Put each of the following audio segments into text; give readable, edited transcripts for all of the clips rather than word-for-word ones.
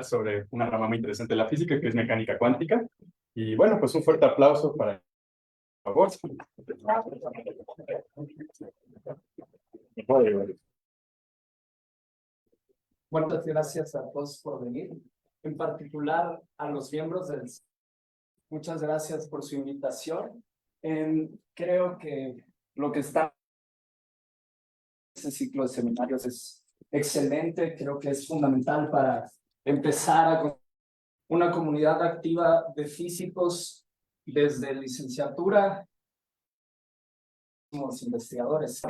sobre una rama muy interesante de la física, que es mecánica cuántica. Y bueno, pues un fuerte aplauso para, por favor. Muchas gracias a todos por venir, en particular a los miembros del... Muchas gracias por su invitación. Creo que lo que está en este ciclo de seminarios es excelente, creo que es fundamental para empezar a una comunidad activa de físicos desde licenciatura como investigadores.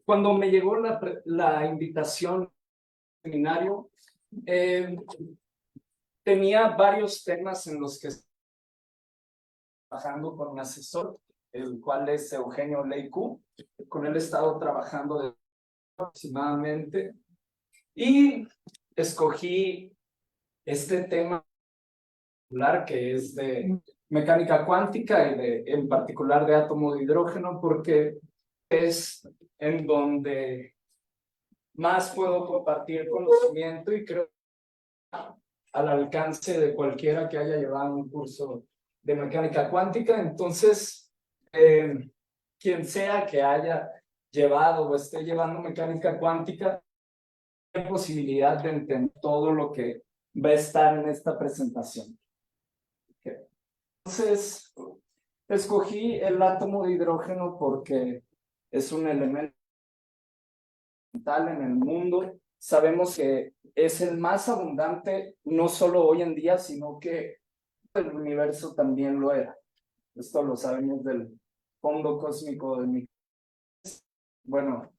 Cuando me llegó la invitación al seminario, tenía varios temas en los que estoy trabajando con un asesor, el cual es Eugenio Leicu. Con él he estado trabajando aproximadamente y escogí este tema que es de mecánica cuántica y en particular de átomo de hidrógeno, porque es en donde más puedo compartir conocimiento y creo al alcance de cualquiera que haya llevado un curso de mecánica cuántica. Entonces, quien sea que haya llevado o esté llevando mecánica cuántica, tiene posibilidad de entender todo lo que va a estar en esta presentación. Okay. Entonces, escogí el átomo de hidrógeno porque es un elemento en el mundo. Sabemos que es el más abundante, no solo hoy en día, sino que el universo también lo era. Esto lo sabemos del fondo cósmico de mi... Bueno.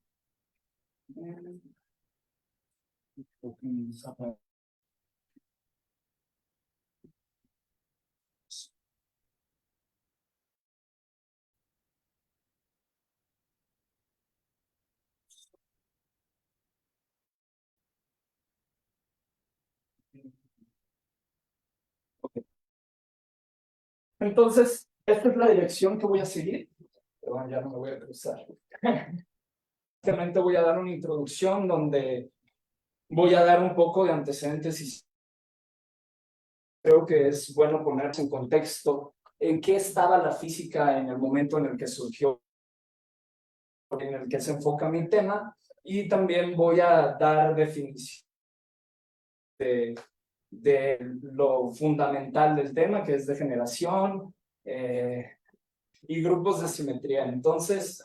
Okay. Entonces, esta es la dirección que voy a seguir. Pero bueno, ya no me voy a cruzar. Simplemente voy a dar una introducción donde voy a dar un poco de antecedentes y creo que es bueno ponerse en contexto en qué estaba la física en el momento en el que surgió, en el que se enfoca mi tema, y también voy a dar definición de lo fundamental del tema, que es degeneración y grupos de simetría. Entonces,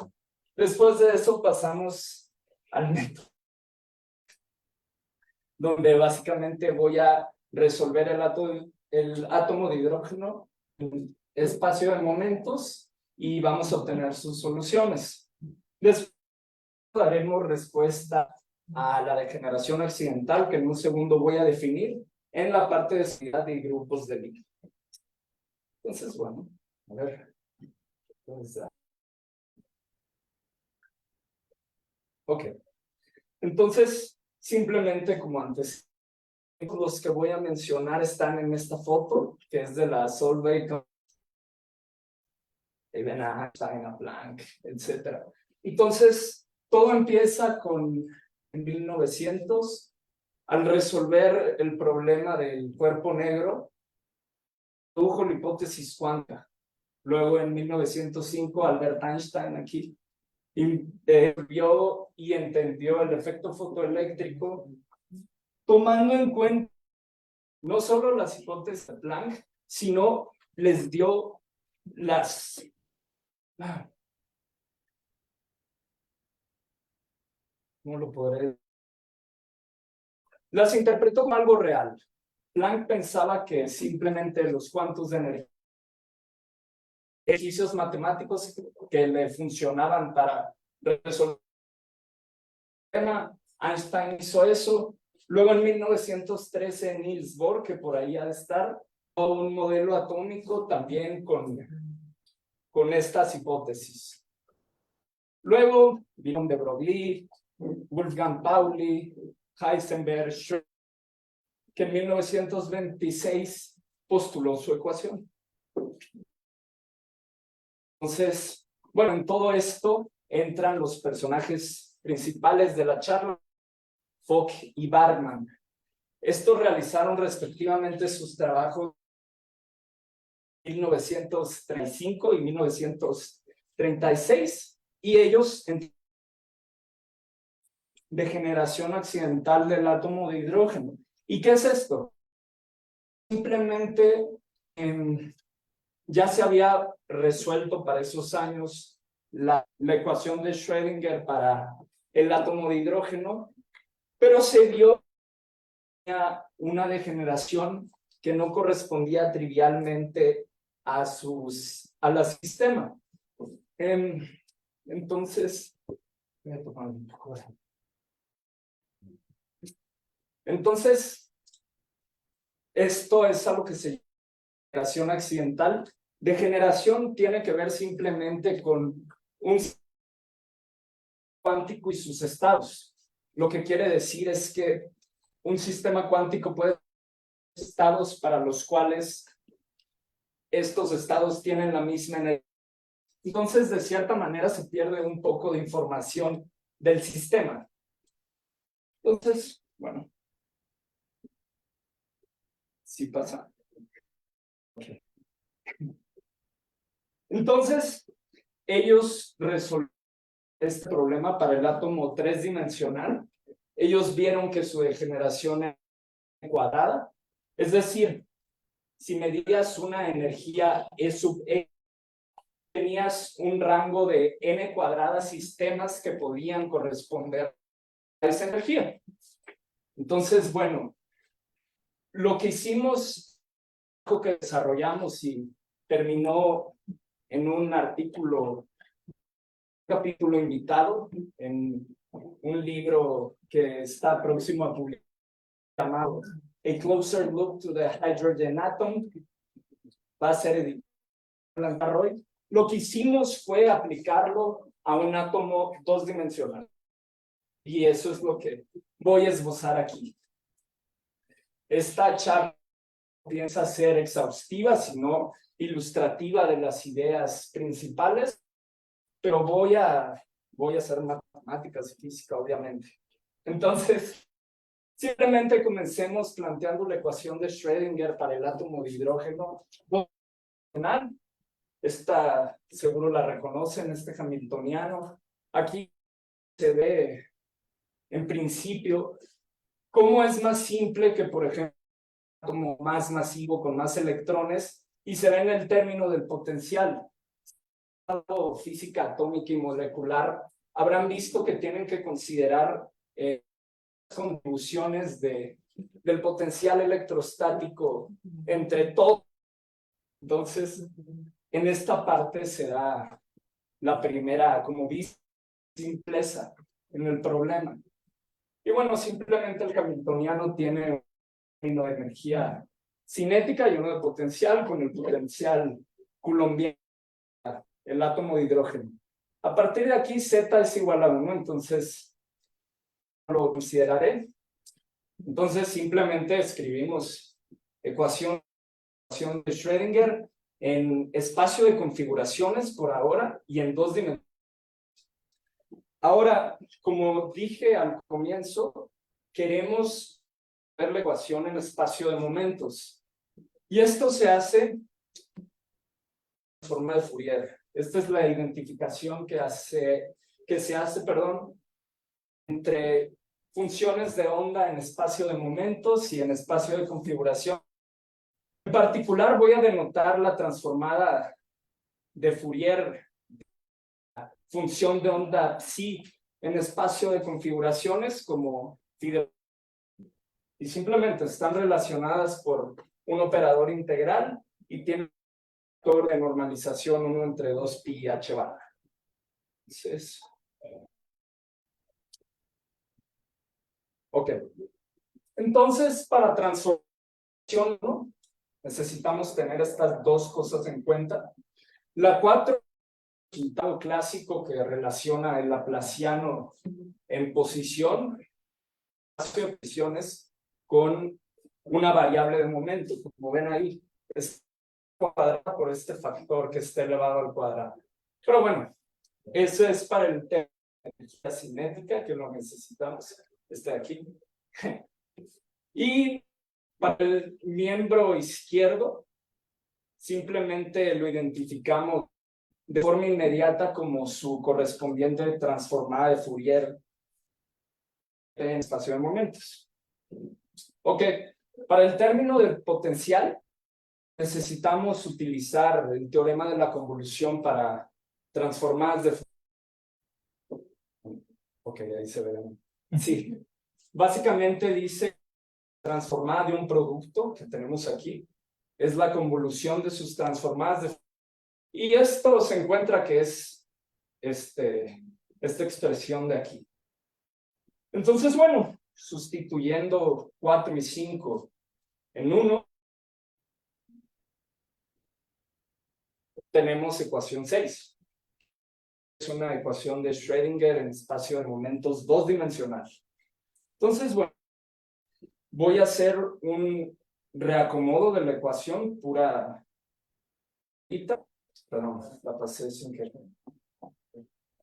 después de eso pasamos al método, donde básicamente voy a resolver el átomo de hidrógeno en espacio de momentos y vamos a obtener sus soluciones. Después daremos respuesta a la degeneración accidental, que en un segundo voy a definir en la parte de densidad de grupos de líquido. Entonces, bueno, a ver. Ok. Entonces, simplemente como antes, los que voy a mencionar están en esta foto, que es de la Solveig, ven a Einstein, a Planck, etc. Entonces, todo empieza en 1900, al resolver el problema del cuerpo negro, produjo la hipótesis cuántica. Luego, en 1905, Albert Einstein aquí vio y entendió el efecto fotoeléctrico, tomando en cuenta no solo las hipótesis de Planck, sino les dio las... ¿Cómo lo podré? Las interpretó como algo real. Planck pensaba que simplemente los cuantos de energía, ejercicios matemáticos que le funcionaban para resolver el problema. Einstein hizo eso. Luego en 1913 Niels Bohr, que por ahí ha de estar, un modelo atómico también con estas hipótesis. Luego vieron de Broglie, Wolfgang Pauli, Heisenberg, que en 1926 postuló su ecuación. Entonces, bueno, en todo esto entran los personajes principales de la charla, Fock y Bargmann. Estos realizaron respectivamente sus trabajos en 1935 y 1936, y ellos de generación accidental del átomo de hidrógeno. ¿Y qué es esto? Simplemente ya se había resuelto para esos años la ecuación de Schrödinger para el átomo de hidrógeno, pero se dio una degeneración que no correspondía trivialmente a la sistema. Entonces, voy a tomar un poco de... Entonces, esto es algo que se llama degeneración accidental. Degeneración tiene que ver simplemente con un cuántico y sus estados. Lo que quiere decir es que un sistema cuántico puede tener estados para los cuales estos estados tienen la misma energía. Entonces, de cierta manera, se pierde un poco de información del sistema. Entonces, bueno, sí pasa. Okay. Entonces, ellos resolvieron este problema para el átomo tres-dimensional. Ellos vieron que su degeneración era cuadrada, es decir, si medías una energía E sub E, tenías un rango de n cuadradas sistemas que podían corresponder a esa energía. Entonces, bueno, lo que hicimos, lo que desarrollamos y terminó en un capítulo invitado en un libro que está próximo a publicar llamado A Closer Look to the Hydrogen Atom. Va a ser editado hoy. Lo que hicimos fue aplicarlo a un átomo dos-dimensional. Y eso es lo que voy a esbozar aquí. Esta charla no piensa ser exhaustiva, sino ilustrativa de las ideas principales, pero voy a hacer matemáticas y física, obviamente. Entonces, simplemente comencemos planteando la ecuación de Schrödinger para el átomo de hidrógeno. Esta seguro la reconocen, este hamiltoniano. Aquí se ve, en principio, cómo es más simple que, por ejemplo, un átomo más masivo con más electrones, y se ve en el término del potencial. Física atómica y molecular habrán visto que tienen que considerar contribuciones del potencial electrostático entre todos. Entonces, en esta parte se da la primera, como viste, simpleza en el problema. Y bueno, simplemente el hamiltoniano tiene uno de energía cinética y uno de potencial, con el potencial coulombiano, el átomo de hidrógeno. A partir de aquí, Z es igual a 1, entonces lo consideraré. Entonces, simplemente escribimos ecuación de Schrödinger en espacio de configuraciones por ahora y en dos dimensiones. Ahora, como dije al comienzo, queremos ver la ecuación en espacio de momentos. Y esto se hace en forma de Fourier. Esta es la identificación que se hace, entre funciones de onda en espacio de momentos y en espacio de configuración. En particular, voy a denotar la transformada de Fourier, función de onda psi en espacio de configuraciones como y simplemente están relacionadas por un operador integral y tienen un factor de normalización 1 entre 2 pi h barra. Entonces, ok. Entonces, para transformación, ¿no?, necesitamos tener estas dos cosas en cuenta. La 4, resultado clásico que relaciona el laplaciano en posición, posiciones con una variable de momento, como ven ahí, es cuadrada por este factor que está elevado al cuadrado. Pero bueno, eso es para el tema de energía cinética, que lo necesitamos, este de aquí. Y para el miembro izquierdo, simplemente lo identificamos de forma inmediata como su correspondiente transformada de Fourier en espacio de momentos. Ok, para el término del potencial, necesitamos utilizar el teorema de la convolución para transformadas de... Ok, ahí se ve. Sí, básicamente dice transformada de un producto que tenemos aquí, es la convolución de sus transformadas de... Y esto se encuentra que es esta expresión de aquí. Entonces, bueno, sustituyendo 4 y 5 en 1, tenemos ecuación 6. Es una ecuación de Schrödinger en espacio de momentos dos-dimensional. Entonces, bueno, voy a hacer un reacomodo de la ecuación pura. Perdón, la pasé sin querer.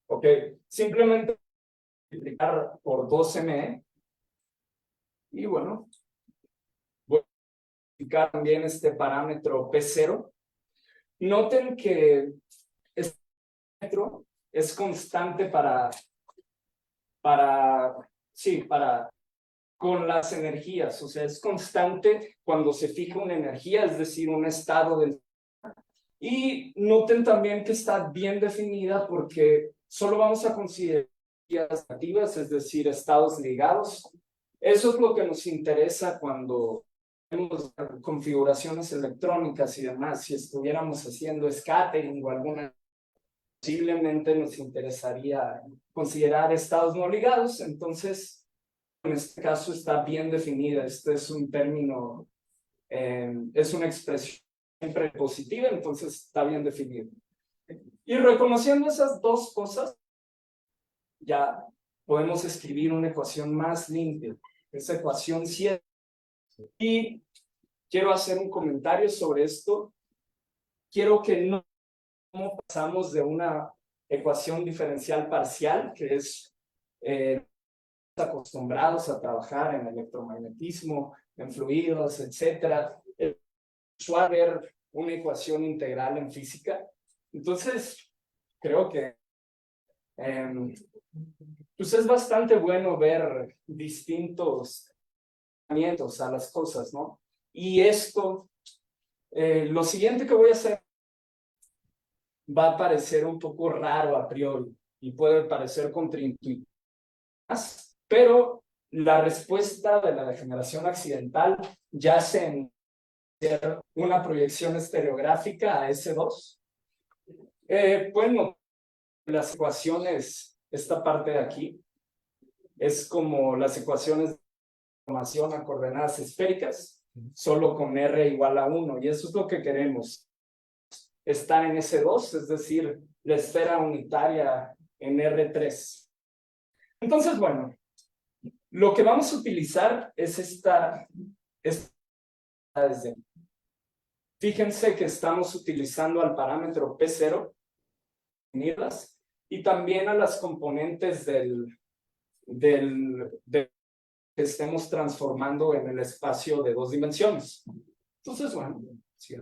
Ok, simplemente multiplicar por 2me. Y bueno, voy a multiplicar también este parámetro P0. Noten que este parámetro es constante para con las energías, o sea, es constante cuando se fija una energía, es decir, un estado del... Y noten también que está bien definida porque solo vamos a considerar energías activas, es decir, estados ligados. Eso es lo que nos interesa cuando tenemos configuraciones electrónicas y demás. Si estuviéramos haciendo scattering o alguna, posiblemente nos interesaría considerar estados no ligados. Entonces, en este caso está bien definida. Este es un término, es una expresión siempre positiva, entonces está bien definido. Y reconociendo esas dos cosas, ya podemos escribir una ecuación más limpia, esa ecuación 7. Y quiero hacer un comentario sobre esto. Quiero que no pasamos de una ecuación diferencial parcial, que es acostumbrados a trabajar en electromagnetismo, en fluidos, etcétera. Es usual ver una ecuación integral en física. Entonces, creo que pues es bastante bueno ver distintos tratamientos a las cosas, ¿no? Y esto, lo siguiente que voy a hacer va a parecer un poco raro a priori y puede parecer contraintuitivo, pero la respuesta de la degeneración accidental yace en una proyección estereográfica a S2. Bueno, las ecuaciones, esta parte de aquí, es como las ecuaciones de transformación a coordenadas esféricas, solo con R igual a 1, y eso es lo que queremos, estar en S2, es decir, la esfera unitaria en R3. Entonces, bueno, lo que vamos a utilizar es esta fíjense que estamos utilizando al parámetro P0 y también a las componentes que estemos transformando en el espacio de dos dimensiones. Entonces, bueno, sí.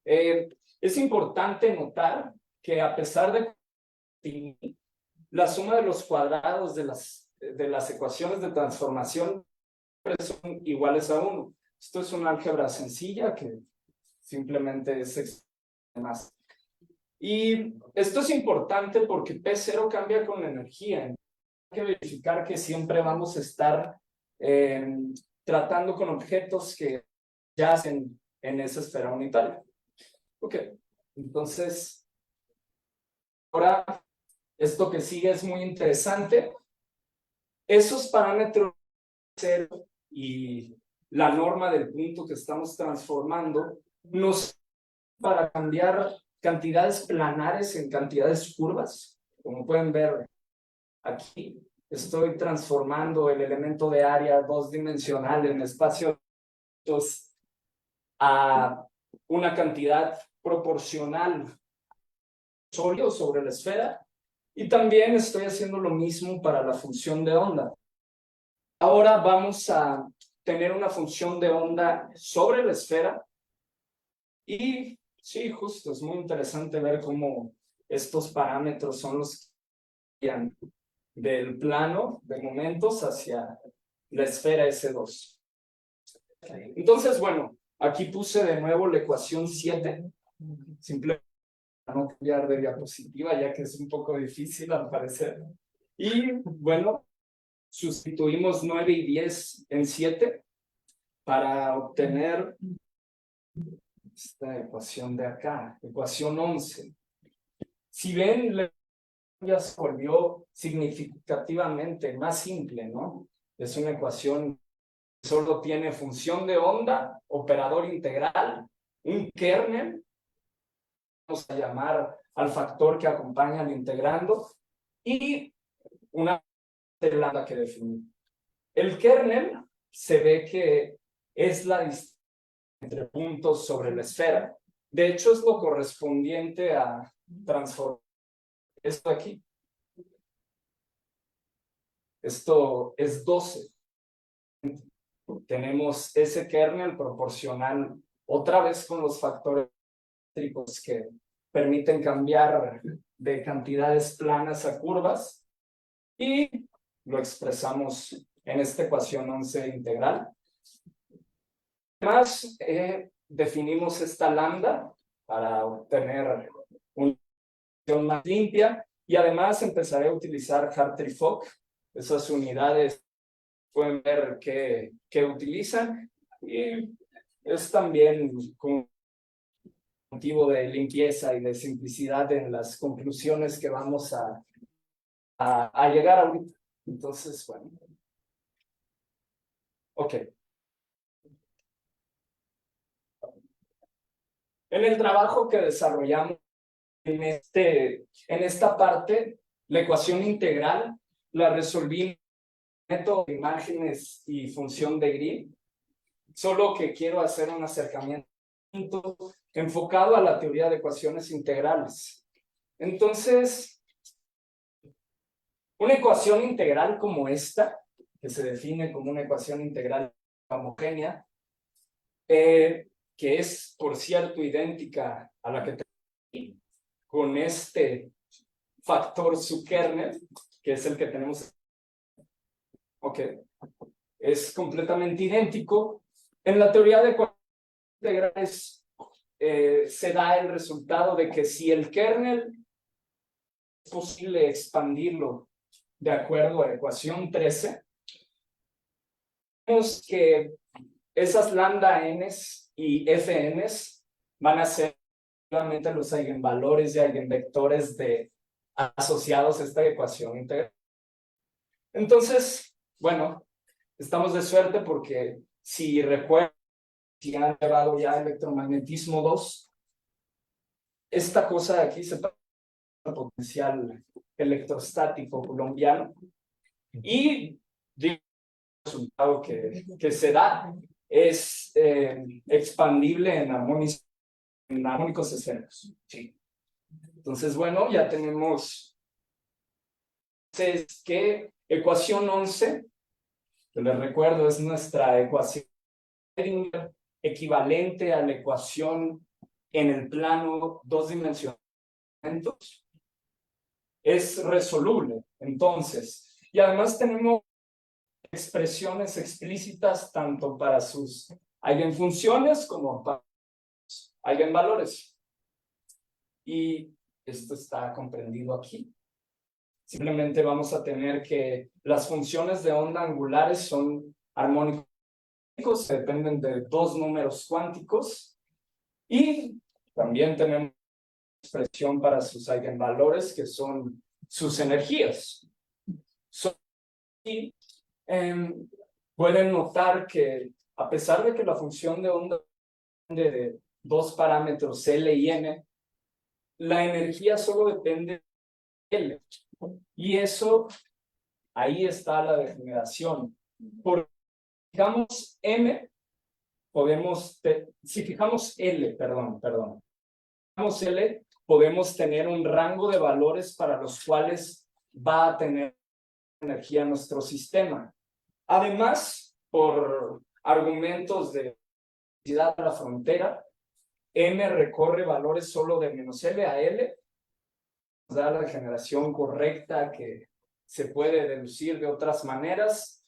Es importante notar que a pesar de la suma de los cuadrados de las ecuaciones de transformación son iguales a 1. Esto es una álgebra sencilla que simplemente es más. Y esto es importante porque P0 cambia con la energía. Hay que verificar que siempre vamos a estar tratando con objetos que yacen en esa esfera unitaria. Ok, entonces, ahora esto que sigue es muy interesante. Esos parámetros y la norma del punto que estamos transformando nos para cambiar cantidades planares en cantidades curvas. Como pueden ver aquí, estoy transformando el elemento de área dos-dimensional en espacio a una cantidad proporcional sólido sobre la esfera, y también estoy haciendo lo mismo para la función de onda. Ahora vamos a tener una función de onda sobre la esfera. Y sí, justo, es muy interesante ver cómo estos parámetros son los que van del plano de momentos hacia la esfera S2. Entonces, bueno, aquí puse de nuevo la ecuación 7, simplemente para no cambiar de diapositiva, ya que es un poco difícil al parecer. Y bueno, sustituimos 9 y 10 en 7 para obtener esta ecuación de acá, ecuación 11. Si ven, ya se volvió significativamente más simple, ¿no? Es una ecuación que solo tiene función de onda, operador integral, un kernel, vamos a llamar al factor que acompaña al integrando, y una lambda que definir. El kernel se ve que es la distancia entre puntos sobre la esfera. De hecho, es lo correspondiente a transformar esto aquí. Esto es 12. Tenemos ese kernel proporcional otra vez con los factores eléctricos que permiten cambiar de cantidades planas a curvas y lo expresamos en esta ecuación 11 integral. Además, definimos esta lambda para obtener una función más limpia y además empezaré a utilizar Hartree-Fock, esas unidades pueden ver qué utilizan y es también con motivo de limpieza y de simplicidad en las conclusiones que vamos a llegar ahorita. Entonces, bueno. Ok. En el trabajo que desarrollamos en esta parte, la ecuación integral la resolví método de imágenes y función de Green, solo que quiero hacer un acercamiento enfocado a la teoría de ecuaciones integrales. Entonces, una ecuación integral como esta, que se define como una ecuación integral homogénea, que es, por cierto, idéntica a la que tenemos con este factor subkernel, que es el que tenemos. Ok, es completamente idéntico. En la teoría de ecuaciones integrales se da el resultado de que si el kernel es posible expandirlo de acuerdo a la ecuación 13, vemos que esas lambda n's y fn's van a ser solamente los eigenvalores y eigenvectores asociados a esta ecuación integral. Entonces, bueno, estamos de suerte porque si recuerdan, si han llevado ya electromagnetismo 2, esta cosa de aquí se llama potencial electrostático coulombiano y el resultado que se da es expandible en armónicos esféricos. Sí. Entonces, bueno, ya tenemos que ecuación 11, que les recuerdo es nuestra ecuación equivalente a la ecuación en el plano dos dimensionales, es resoluble. Entonces, y además tenemos expresiones explícitas tanto para sus eigenfunciones como para sus eigenvalores. Y esto está comprendido aquí. Simplemente vamos a tener que las funciones de onda angulares son armónicos, dependen de dos números cuánticos y también tenemos expresión para sus eigenvalores que son sus energías. Y pueden notar que a pesar de que la función de onda depende de dos parámetros L y N, la energía solo depende de L. Y eso, ahí está la degeneración. Por fijamos M, si fijamos L, fijamos L, podemos tener un rango de valores para los cuales va a tener energía nuestro sistema. Además, por argumentos de velocidad a la frontera, M recorre valores solo de menos L a L, nos da la generación correcta que se puede deducir de otras maneras,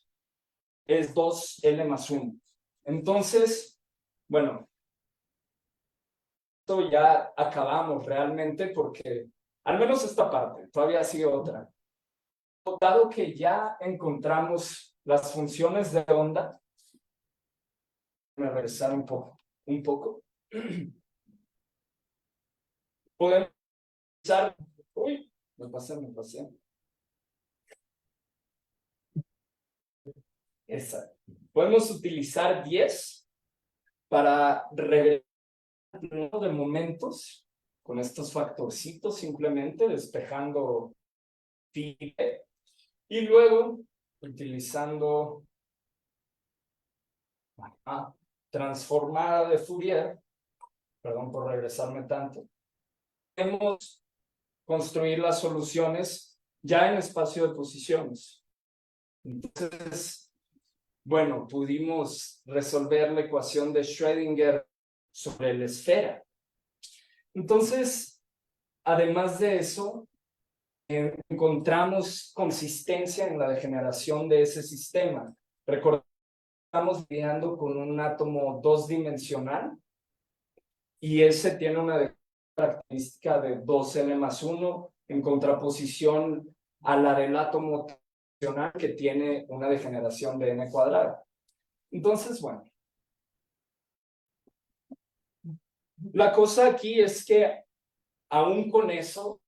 es 2L más 1. Entonces, bueno, esto ya acabamos realmente porque, al menos esta parte, todavía sigue otra. Dado que ya encontramos las funciones de onda, voy a regresar un poco. Podemos usar, uy, me pasé. Esa. Podemos utilizar 10 para regresar de momentos con estos factorcitos, simplemente despejando phi y luego utilizando transformada de Fourier, perdón por regresarme tanto, podemos construir las soluciones ya en espacio de posiciones. Entonces, bueno, pudimos resolver la ecuación de Schrödinger sobre la esfera. Entonces, además de eso, encontramos consistencia en la degeneración de ese sistema. Recordamos que estamos lidiando con un átomo dos-dimensional y ese tiene una característica de 2N más 1 en contraposición a la del átomo tradicional que tiene una degeneración de N cuadrada. Entonces, bueno, la cosa aquí es que aún con eso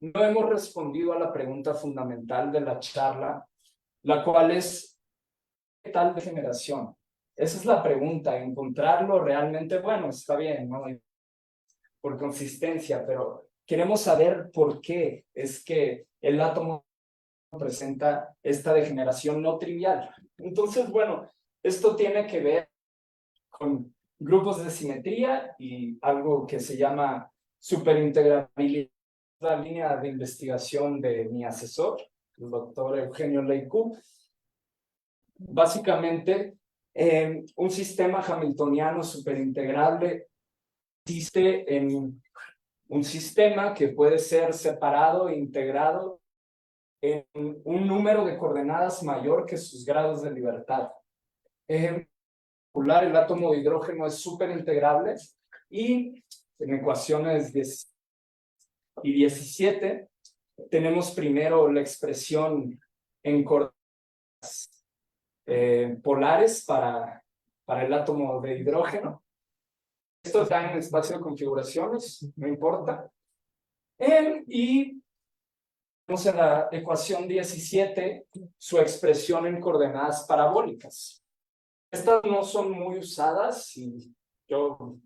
no hemos respondido a la pregunta fundamental de la charla, la cual es ¿qué tal degeneración? Esa es la pregunta, encontrarlo realmente, bueno, está bien, ¿no? Por consistencia, pero queremos saber por qué es que el átomo presenta esta degeneración no trivial. Entonces, bueno, esto tiene que ver con grupos de simetría y algo que se llama superintegrabilidad, la línea de investigación de mi asesor, el doctor Eugenio Leicú. Básicamente, un sistema hamiltoniano superintegrable consiste en un sistema que puede ser separado e integrado en un número de coordenadas mayor que sus grados de libertad. En particular, el átomo de hidrógeno es superintegrable y en ecuaciones 10 y 17 tenemos primero la expresión en coordenadas polares para el átomo de hidrógeno. Esto está en espacio de configuraciones, no importa. Y tenemos en la ecuación 17 su expresión en coordenadas parabólicas. Estas no son muy usadas y yo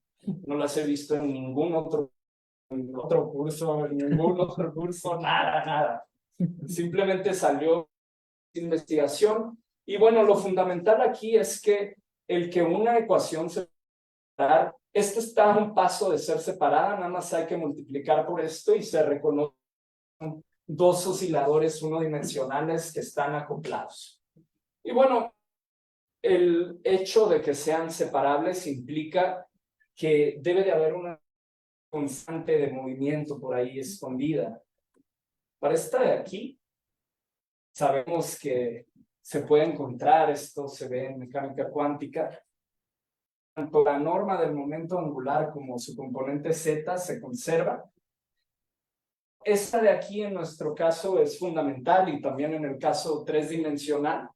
no las he visto en ningún otro curso, nada. Simplemente salió investigación. Y bueno, lo fundamental aquí es que el que una ecuación se separar, esto está a un paso de ser separada, nada más hay que multiplicar por esto y se reconocen dos osciladores unidimensionales que están acoplados. Y bueno, el hecho de que sean separables implica que debe de haber una constante de movimiento por ahí escondida. Para esta de aquí, sabemos que se puede encontrar, esto se ve en mecánica cuántica, tanto la norma del momento angular como su componente z se conserva. Esta de aquí en nuestro caso es fundamental y también en el caso tres-dimensional.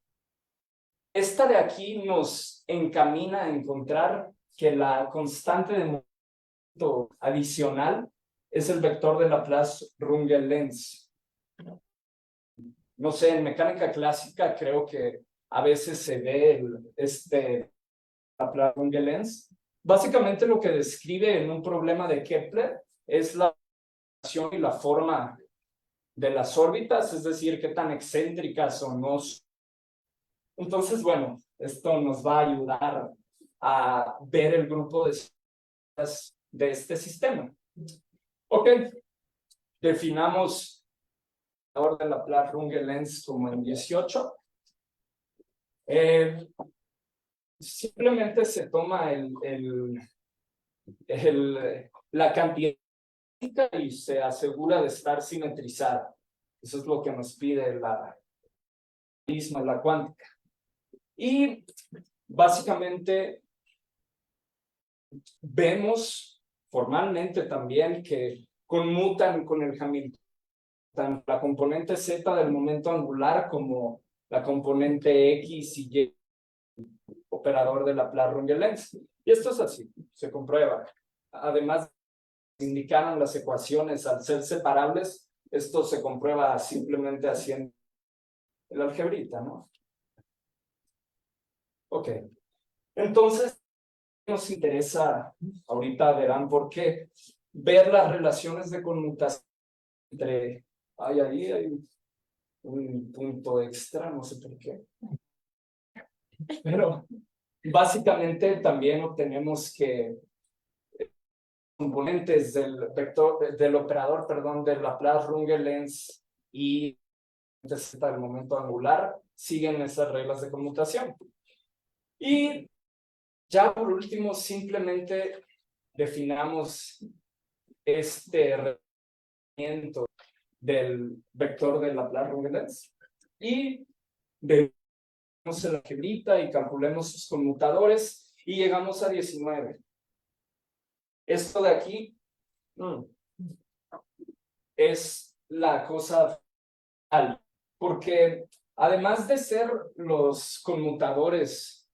Esta de aquí nos encamina a encontrar que la constante de movimiento adicional es el vector de Laplace-Runge-Lenz. No sé, en mecánica clásica creo que a veces se ve Laplace-Runge-Lenz. Básicamente lo que describe en un problema de Kepler es la relación y la forma de las órbitas, es decir, qué tan excéntricas o no. Entonces, bueno, esto nos va a ayudar a ver el grupo de este sistema. Ok, definamos el de Laplace-Runge-Lenz como en 18. Simplemente se toma la cantidad y se asegura de estar simetrizada. Eso es lo que nos pide la cuántica. Y básicamente vemos formalmente también que conmutan con el Hamilton, tanto la componente z del momento angular como la componente x y y, operador de Laplace-Runge-Lenz. Y esto es así, se comprueba. Además, indicaron las ecuaciones al ser separables, esto se comprueba simplemente haciendo el algebrita, ¿no? Ok. Entonces, nos interesa, ahorita verán por qué, ver las relaciones de conmutación entre, ahí hay un punto extra, no sé por qué, pero básicamente también obtenemos que componentes del vector, del operador, perdón, del Laplace-Runge-Lenz y del momento angular siguen esas reglas de conmutación. Y ya por último, simplemente definamos este rendimiento del vector de Laplace-Runge-Lenz y vemos la algebrita y calculemos sus conmutadores y llegamos a 19. Esto de aquí es la cosa final, porque además de ser los conmutadores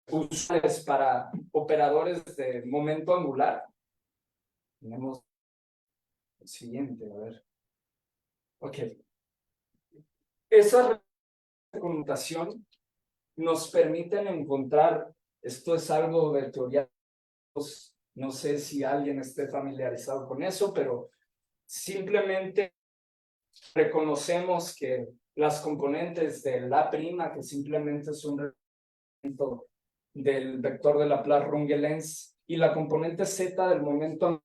usuales para operadores de momento angular, tenemos el siguiente, a ver. Ok. Esa conmutación nos permiten encontrar, esto es algo de teoría, no sé si alguien esté familiarizado con eso, pero simplemente reconocemos que las componentes de la prima, que simplemente es un representamiento del vector de Laplace-Runge-Lenz, y la componente z del momento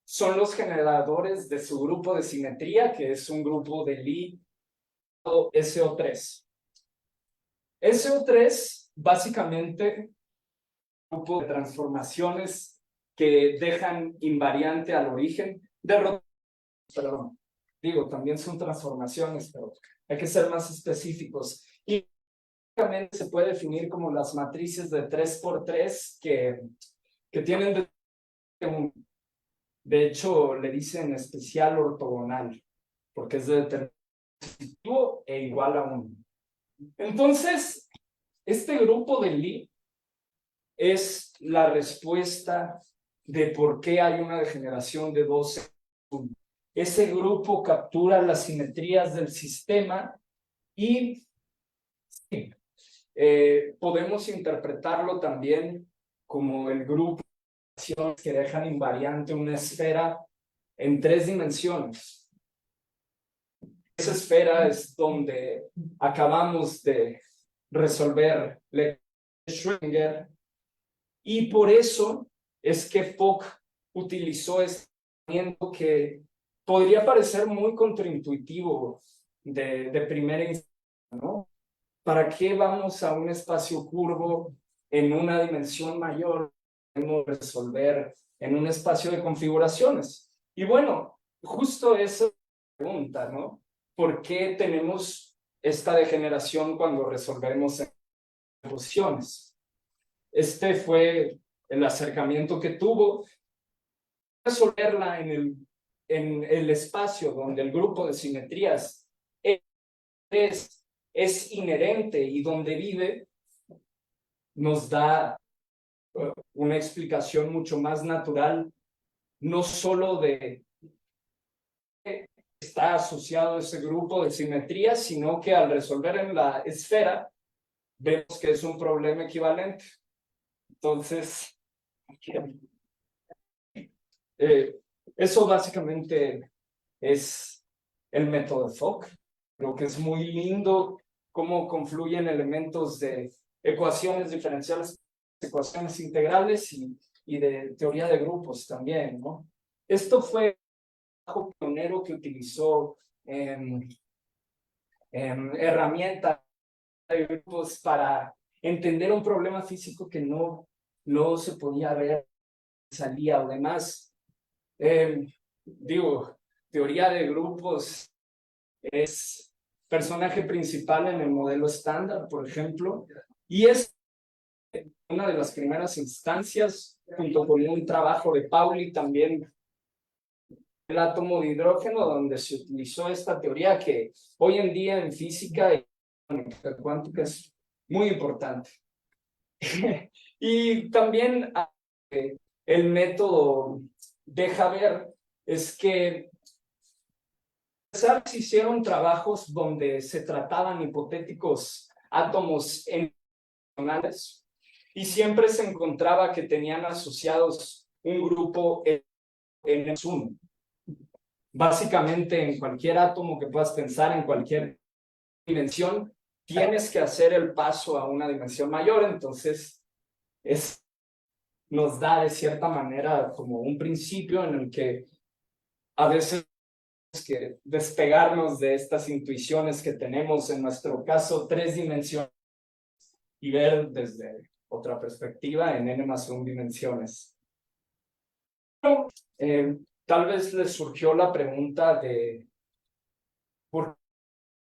son los generadores de su grupo de simetría, que es un grupo de Lie o SO3. SO3 básicamente grupo de transformaciones que dejan invariante al origen de perdón, digo, también son transformaciones, pero hay que ser más específicos. Y básicamente se puede definir como las matrices de 3×3 que tienen de hecho le dicen especial ortogonal, porque es de determinado e igual a 1. Entonces, este grupo de Lie es la respuesta de por qué hay una degeneración de 12. Ese grupo captura las simetrías del sistema y podemos interpretarlo también como el grupo que dejan invariante una esfera en 3 dimensiones. Esa esfera es donde acabamos de resolver Schrödinger. Y por eso es que Fock utilizó este movimiento que podría parecer muy contraintuitivo de primera instancia, ¿no? ¿Para qué vamos a un espacio curvo en una dimensión mayor? Podemos resolver en un espacio de configuraciones. Y bueno, justo esa pregunta, ¿no? ¿Por qué tenemos esta degeneración cuando resolvemos en posiciones? Este fue el acercamiento que tuvo. Resolverla en el espacio donde el grupo de simetrías es inherente y donde vive, nos da una explicación mucho más natural, no solo de que está asociado a ese grupo de simetrías, sino que al resolver en la esfera, vemos que es un problema equivalente. Entonces, eso básicamente es el método de Fock. Creo que es muy lindo cómo confluyen elementos de ecuaciones diferenciales, ecuaciones integrales y de teoría de grupos también, ¿no? Esto fue el trabajo pionero que utilizó herramientas de grupos para entender un problema físico que no se podía ver, salía o demás. Digo, teoría de grupos es personaje principal en el modelo estándar, por ejemplo, y es una de las primeras instancias, junto con un trabajo de Pauli también, el átomo de hidrógeno, donde se utilizó esta teoría que hoy en día en física y mecánica cuántica es muy importante. Y también el método deja ver es que se hicieron trabajos donde se trataban hipotéticos átomos emocionales y siempre se encontraba que tenían asociados un grupo N+1. Básicamente en cualquier átomo que puedas pensar, en cualquier dimensión, tienes que hacer el paso a una dimensión mayor, entonces nos da de cierta manera como un principio en el que a veces que despegarnos de estas intuiciones que tenemos, en nuestro caso, 3 dimensiones, y ver desde otra perspectiva en n+1 dimensiones. Tal vez les surgió la pregunta de ¿por qué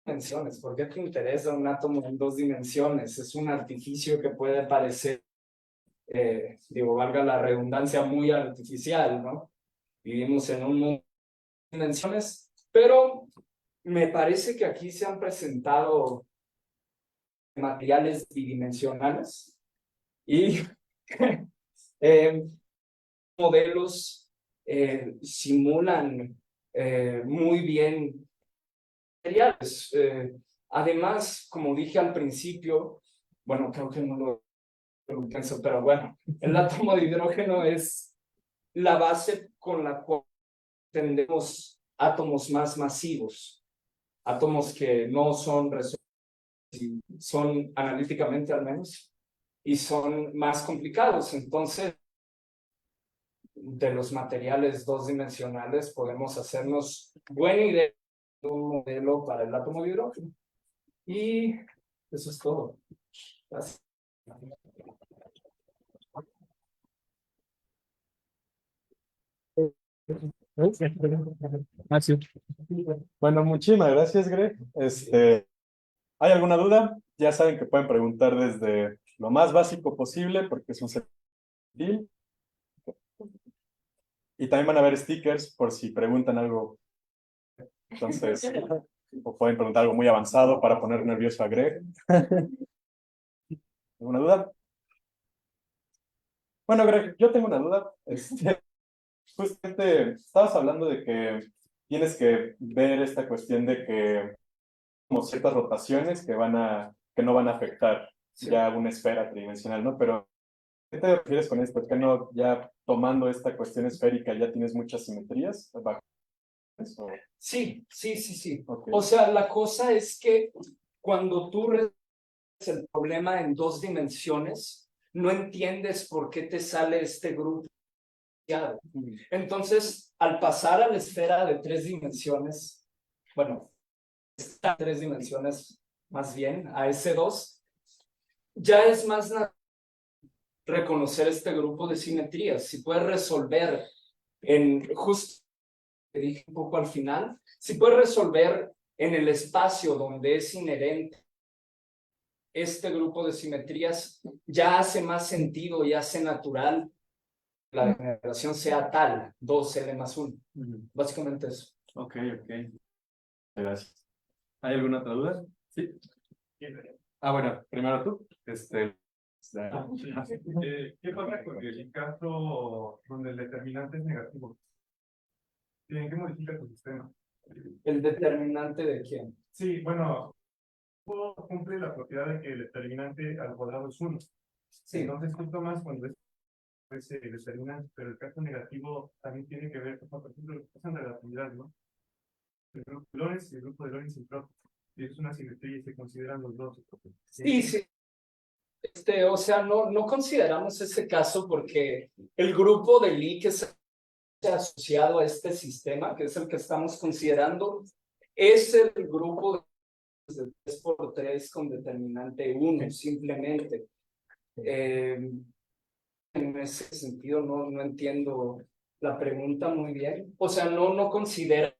dimensiones? ¿Por qué te interesa un átomo en 2 dimensiones? Es un artificio que puede parecer, digo, valga la redundancia, muy artificial, ¿no? Vivimos en un mundo de dimensiones, pero me parece que aquí se han presentado materiales bidimensionales y modelos simulan muy bien materiales. Además, como dije al principio, bueno, creo que no lo pienso, pero bueno, el átomo de hidrógeno es la base con la cual tendemos átomos más masivos, átomos que no son son analíticamente al menos, y son más complicados. Entonces, de los materiales 2 dimensionales podemos hacernos buena idea de un modelo para el átomo de hidrógeno. Y eso es todo. Gracias. Ah, sí. Bueno, muchísimas gracias, Greg. ¿Hay alguna duda? Ya saben que pueden preguntar desde lo más básico posible, porque es un set deal. Y también van a haber stickers por si preguntan algo. Entonces, o pueden preguntar algo muy avanzado para poner nervioso a Greg. ¿Alguna duda? Bueno, Greg, yo tengo una duda. Justamente estabas hablando de que tienes que ver esta cuestión de que como ciertas rotaciones que no van a afectar ya una esfera tridimensional, ¿no? Pero ¿qué te refieres con esto? ¿Que no ya tomando esta cuestión esférica ya tienes muchas simetrías bajo eso? Sí, sí, sí, sí. Okay. O sea, la cosa es que cuando tú resuelves el problema en 2 dimensiones, no entiendes por qué te sale este grupo. Entonces, al pasar a la esfera de 3 dimensiones, bueno, está 3 dimensiones más bien, a S2, ya es más reconocer este grupo de simetrías. Si puedes resolver justo te dije un poco al final, si puedes resolver en el espacio donde es inherente este grupo de simetrías, ya hace más sentido y hace natural la generación sea tal, 2L+1. Básicamente eso. Ok, ok. Gracias. ¿Hay alguna otra duda? Sí. Ah, bueno, primero tú. ¿Qué pasa con el caso donde el determinante es negativo? ¿En qué modifica tu sistema? ¿El determinante de quién? Sí, bueno, cumple la propiedad de que el determinante al cuadrado es 1. Sí. Entonces, tú tomas cuando es ese determinante, pero el caso negativo también tiene que ver, por ejemplo, lo que pasa en relatividad, ¿no? El grupo de Lorentz y el grupo de Lorentz entrópico. Y es una simetría y se consideran los dos. Sí, sí. O sea, no consideramos ese caso porque el grupo de Lie que se ha asociado a este sistema, que es el que estamos considerando, es el grupo de 3x3 con determinante 1, simplemente. En ese sentido no entiendo la pregunta muy bien. O sea, no considero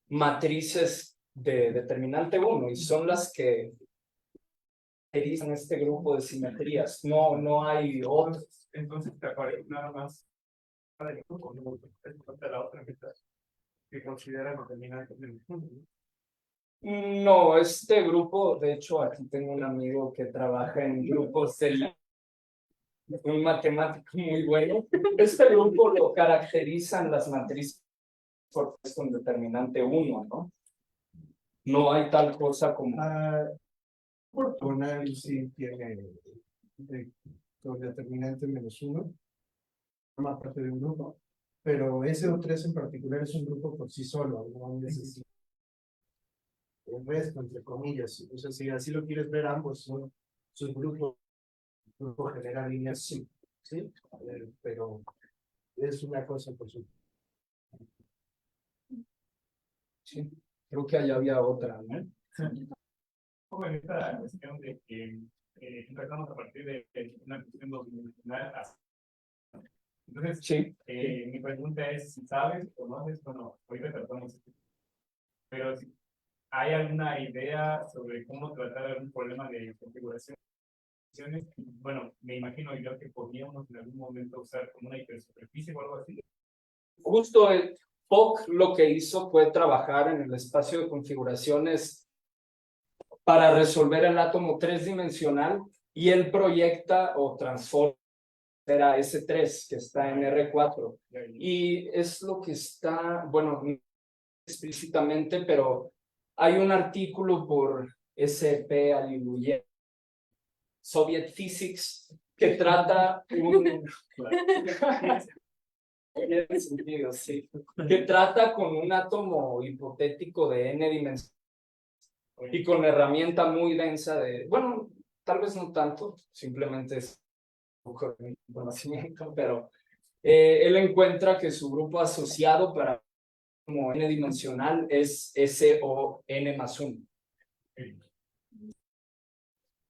matrices de determinante 1 y son las que en este grupo de simetrías. No hay otros. Entonces te aparece nada más para el grupo, no la otra mitad que considera determinante del mundo. No, este grupo, de hecho, aquí tengo un amigo que trabaja en grupos de un matemático muy bueno. Este grupo lo caracterizan las matrices con determinante 1, ¿no? No hay tal cosa como... Ortonal sí tiene con determinante -1, forma parte de un grupo, pero SO3 en particular es un grupo por sí solo, no necesita un resto, entre comillas. O sea, si así lo quieres ver, ambos son subgrupos, el grupo genera líneas, sí, ¿sí? Pero es una cosa por su. Sí, creo que allá había otra, ¿no? Como en esta cuestión de que empezamos a partir de una cuestión bidimensional. Entonces, Sí. Mi pregunta es, si sabes, conoces, bueno, ahorita tratamos, pero si hay alguna idea sobre cómo tratar algún problema de configuración. Bueno, me imagino yo que podríamos en algún momento usar como una hipersuperficie o algo así. Justo el POC lo que hizo fue trabajar en el espacio de configuraciones para resolver el átomo 3-dimensional y él proyecta o transforma a S3 que está en R4 y es lo que está, bueno, no explícitamente, pero hay un artículo por S.P. Aliluyev, Soviet Physics, que trata sentido, sí. Que trata con un átomo hipotético de n dimensiones y con herramienta muy densa de, bueno, tal vez no tanto, simplemente es un poco de conocimiento, pero él encuentra que su grupo asociado para como n dimensional es SON+1.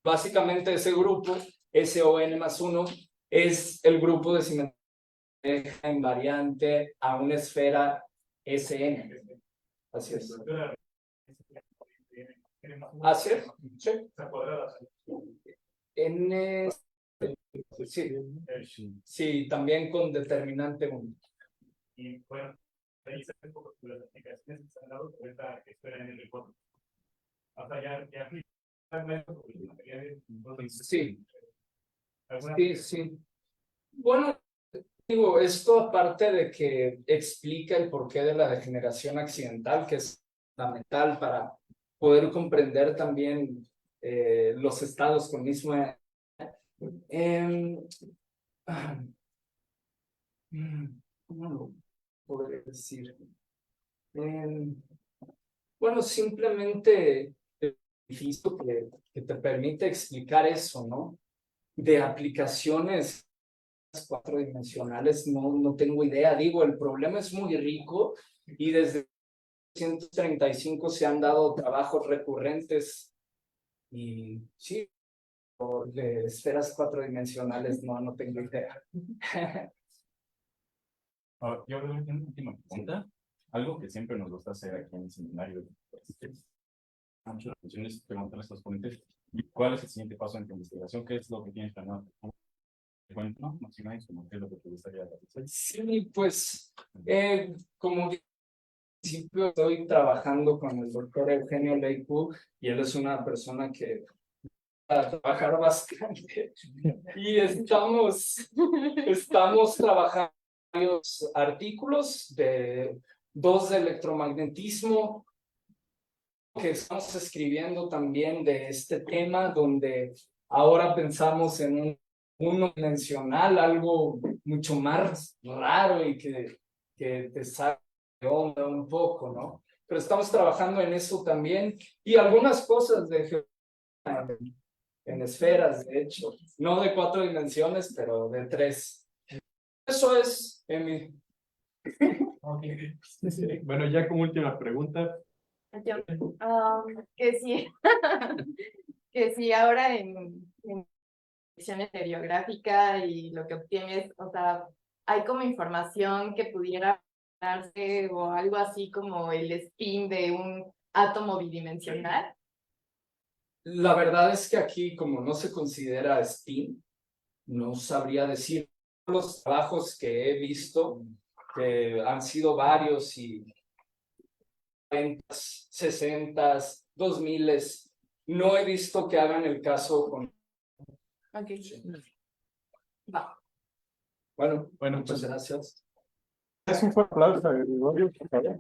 Básicamente ese grupo, SON+1, es el grupo de simetría invariante a una esfera SN. Así es. Así es. Sí. N. Sí. Sí, también con determinante 1. Y bueno, ahí se ven poco las aplicaciones que se han dado por esta esfera en el R4. O sea, ya sí. Sí. Bueno, digo, esto aparte de que explica el porqué de la degeneración accidental, que es fundamental para poder comprender también los estados con mismo... ¿cómo lo podría decir? Bueno, simplemente el edificio que te permite explicar eso, ¿no? De aplicaciones 4-dimensionales, no tengo idea. Digo, el problema es muy rico y desde 1935 se han dado trabajos recurrentes y sí, de esferas 4-dimensionales no tengo idea. Yo creo que una última pregunta, algo que siempre nos gusta hacer aquí en el seminario, muchas ocasiones preguntar a estos ponentes, ¿cuál es el siguiente paso en tu investigación? ¿Qué es lo que tienes planeado? Bueno, más o menos, como qué es lo que te gustaría realizar. Sí, pues, como al principio estoy trabajando con el doctor Eugenio Leicu y él es una persona que va a trabajar bastante y estamos trabajando varios artículos de 2 de electromagnetismo que estamos escribiendo también de este tema donde ahora pensamos en un dimensional, algo mucho más raro y que te saca de onda un poco, ¿no? Pero estamos trabajando en eso también y algunas cosas de en esferas, de hecho, no de 4 dimensiones, pero de 3. Eso es, Emi. Okay. Bueno, ya como última pregunta, Que sí, que sí, ahora en dirección estereográfica y lo que obtienes, o sea, hay como información que pudiera darse o algo así como el spin de un átomo bidimensional. La verdad es que aquí, como no se considera spin, no sabría decir los trabajos que he visto, que han sido varios y 40s, 60s, 2000s. No he visto que hagan el caso con... Ok. Va. Bueno, Bueno, muchas pues, gracias. es un fuerte aplauso a Gregorio, por favor.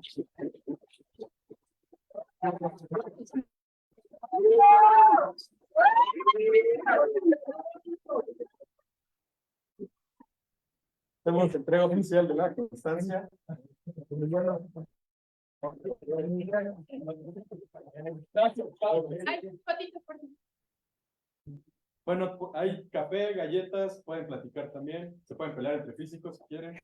Tenemos entrega oficial de la constancia. Ay, patito, por favor. Bueno, hay café, galletas, pueden platicar también, se pueden pelear entre físicos si quieren.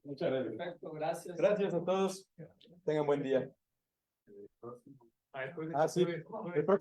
Muchas gracias. Perfecto, gracias. Gracias a todos. Tengan buen día. Ah, sí. El próximo